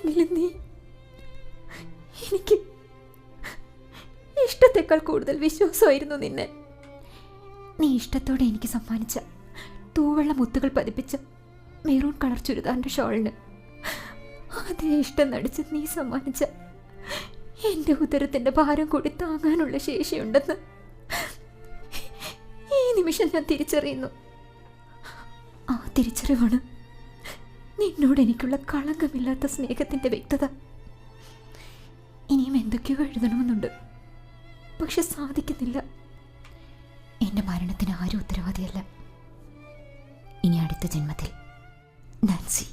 എങ്കിലും നീ എനിക്ക് ഇഷ്ടത്തെക്കാൾ കൂടുതൽ വിശ്വാസമായിരുന്നു നിന്നെ. നീ ഇഷ്ടത്തോടെ എനിക്ക് സമ്മാനിച്ച തൂവെള്ള മുത്തുകൾ പതിപ്പിച്ച മെറൂൺ കളർ ചുരിദാറിൻ്റെ ഷോളിന് അതേ ഇഷ്ടം നടിച്ച് നീ സമ്മാനിച്ച എൻ്റെ ഉദരത്തിൻ്റെ ഭാരം കൂടി താങ്ങാനുള്ള ശേഷിയുണ്ടെന്ന് ഈ നിമിഷം ഞാൻ തിരിച്ചറിയുന്നു. ആ തിരിച്ചറിവാണ് നിന്നോട് എനിക്കുള്ള കളങ്കമില്ലാത്ത സ്നേഹത്തിൻ്റെ വ്യക്തത. ഇനിയും എന്തൊക്കെയോ എഴുതണമെന്നുണ്ട്, പക്ഷെ സാധിക്കുന്നില്ല. എൻ്റെ മരണത്തിന് ആരും ഉത്തരവാദിയല്ല. ഇനി അടുത്ത ജന്മത്തിൽ നാൻസി.